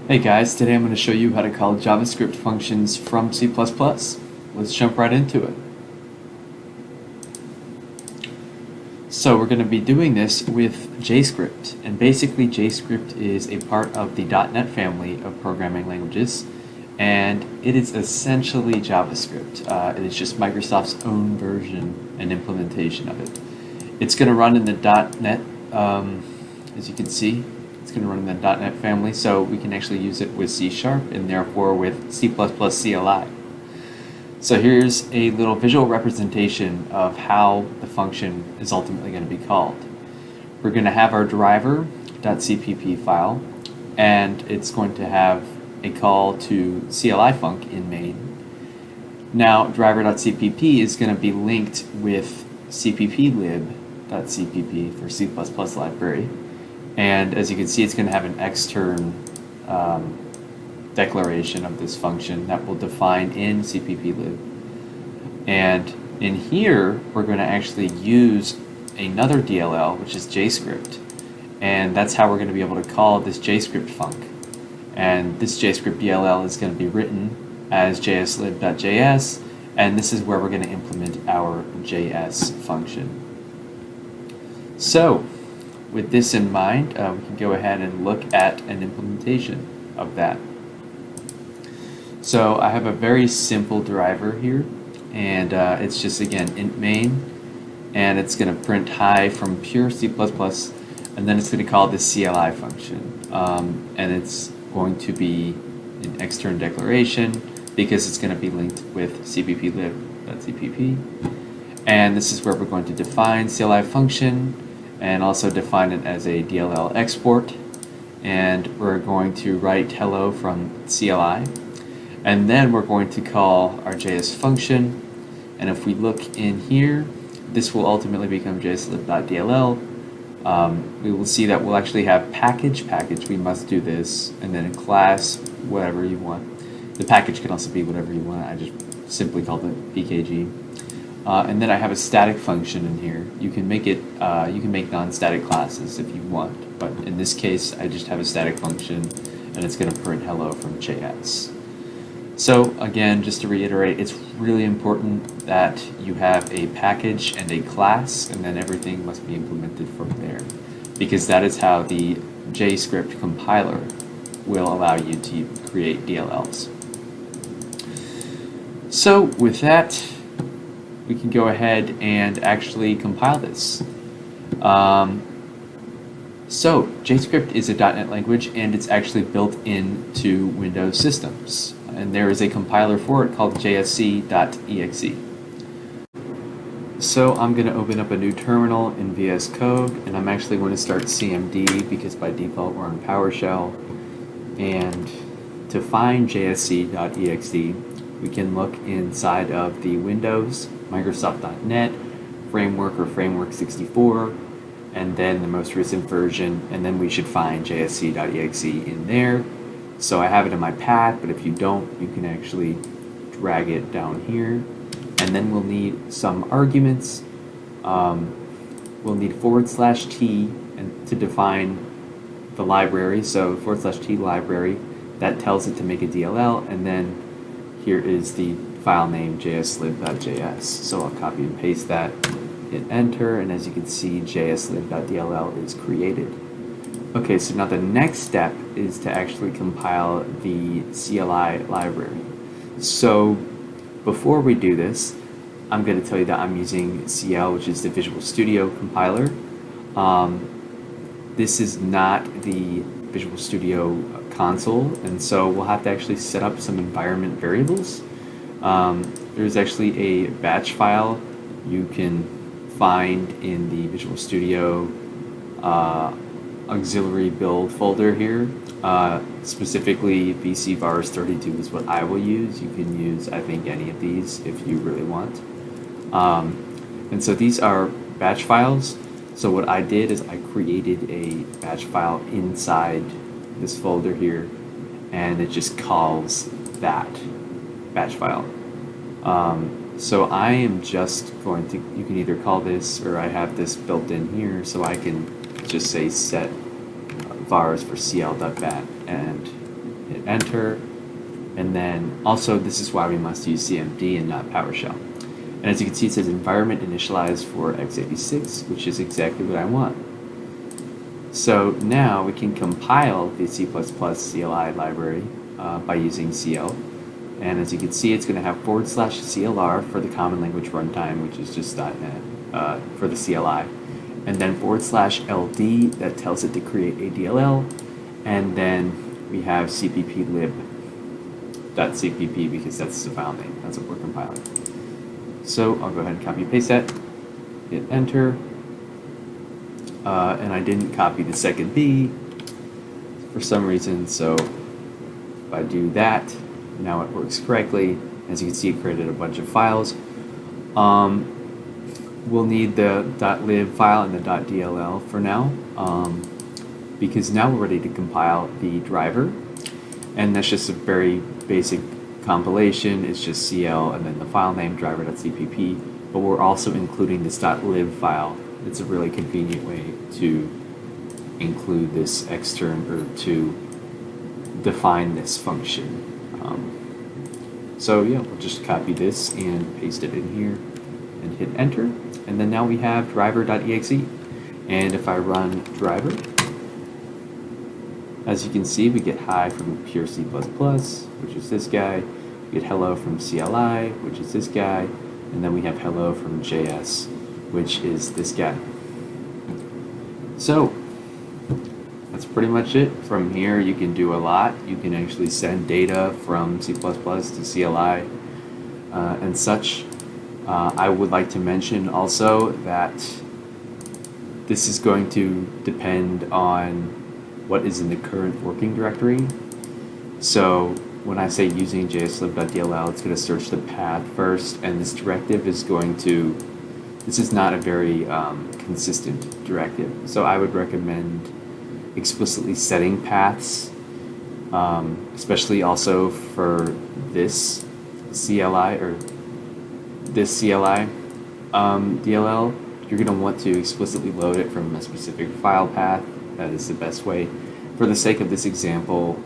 Hey guys, today I'm going to show you how to call JavaScript functions from C++. Let's jump right into it. So we're going to be doing this with JScript, and basically JScript is a part of the .NET family of programming languages, and it is essentially JavaScript. It is just Microsoft's own version and implementation of it. It's going to run in the .NET, as you can see. It's going to run in the .NET family, so we can actually use it with C# and therefore with C++ CLI. So here's a little visual representation of how the function is ultimately going to be called. We're going to have our driver.cpp file, and it's going to have a call to CLI func in main. Now driver.cpp is going to be linked with cpplib.cpp for C++ library. And as you can see, it's going to have an extern declaration of this function that will define in cpplib. And in here, we're going to actually use another DLL, which is JScript. And that's how we're going to be able to call this JScript func. And this JScript DLL is going to be written as jsc.exe, and this is where we're going to implement our JS function. So, with this in mind, we can go ahead and look at an implementation of that. So I have a very simple driver here, and it's just, again, int main, and it's going to print hi from pure C++, and then it's going to call this CLI function, and it's going to be an external declaration because it's going to be linked with cpplib.cpp, and this is where we're going to define CLI function and also define it as a DLL export, and we're going to write hello from CLI, and then we're going to call our JS function, and if we look in here, this will ultimately become jsc.dll. We will see that we'll actually have package, we must do this, and then class, whatever you want. The package can also be whatever you want. I just simply called it pkg. And then I have a static function in here. You can make it, you can make non-static classes if you want, but in this case, I just have a static function, and it's going to print hello from JS. So again, just to reiterate, it's really important that you have a package and a class, and then everything must be implemented from there, because that is how the JScript compiler will allow you to create DLLs. So with that, we can go ahead and actually compile this. So JScript is a .NET language, and it's actually built into Windows systems. And there is a compiler for it called jsc.exe. So I'm going to open up a new terminal in VS Code, and I'm actually going to start cmd because by default we're on PowerShell. And to find jsc.exe, we can look inside of the Windows, Microsoft.NET, Framework or Framework 64, and then the most recent version, and then we should find jsc.exe in there. So I have it in my path, but if you don't, you can actually drag it down here. And then we'll need some arguments. We'll need /t and to define the library. So /t library, that tells it to make a DLL, and then here is the file name jsc.js. So I'll copy and paste that, hit enter, and as you can see, jsc.dll is created. Okay, so now the next step is to actually compile the CLI library. So before we do this, I'm going to tell you that I'm using CL, which is the Visual Studio compiler. This is not the Visual Studio console, and so we'll have to actually set up some environment variables. There's actually a batch file you can find in the Visual Studio auxiliary build folder here. Specifically, vcvars32 is what I will use. You can use, I think, any of these if you really want. And so these are batch files. So what I did is I created a batch file inside this folder here, and it just calls that batch file. So I am just going to, you can either call this, or I have this built in here, so I can just say set vars for cl.bat, and hit enter, and then also this is why we must use cmd and not PowerShell. And as you can see, it says environment initialized for x86, which is exactly what I want. So now we can compile the C++ CLI library by using CL. And as you can see, it's going to have /CLR for the common language runtime, which is just .NET for the CLI. And then /LD that tells it to create a DLL. And then we have cpplib.cpp because that's the file name. That's what we're compiling. So I'll go ahead and copy and paste that, hit enter. And I didn't copy the second B for some reason, so if I do that, now it works correctly. As you can see, it created a bunch of files. We'll need the .lib file and the .dll for now, because now we're ready to compile the driver, and that's just a very basic compilation. It's just CL and then the file name driver.cpp, but we're also including this .lib file. It's a really convenient way to include this external, or to define this function. So yeah, we'll just copy this and paste it in here and hit enter. And then now we have driver.exe. And if I run driver, as you can see, we get hi from pure C++, which is this guy. We get hello from CLI, which is this guy. And then we have hello from JS, which is this guy. So that's pretty much it. From here, you can do a lot. You can actually send data from C++ to CLI and such. I would like to mention also that this is going to depend on what is in the current working directory. So when I say using jscript.dll, it's going to search the path first, and this directive is going to, this is not a very consistent directive. So I would recommend explicitly setting paths, especially also for this CLI or this CLI DLL. You're going to want to explicitly load it from a specific file path. That is the best way. For the sake of this example,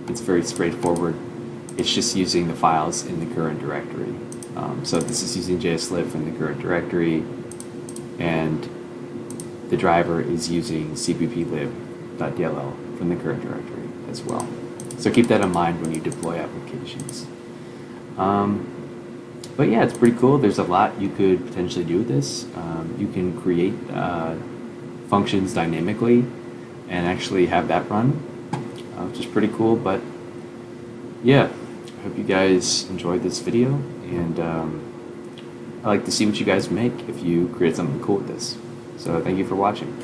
it's very straightforward. It's just using the files in the current directory. So this is using JSlib from the current directory, and the driver is using cpplib.dll from the current directory as well. So keep that in mind when you deploy applications. But yeah, it's pretty cool. There's a lot you could potentially do with this. You can create functions dynamically and actually have that run, which is pretty cool. But yeah, I hope you guys enjoyed this video, and I'd like to see what you guys make if you create something cool with this. So thank you for watching.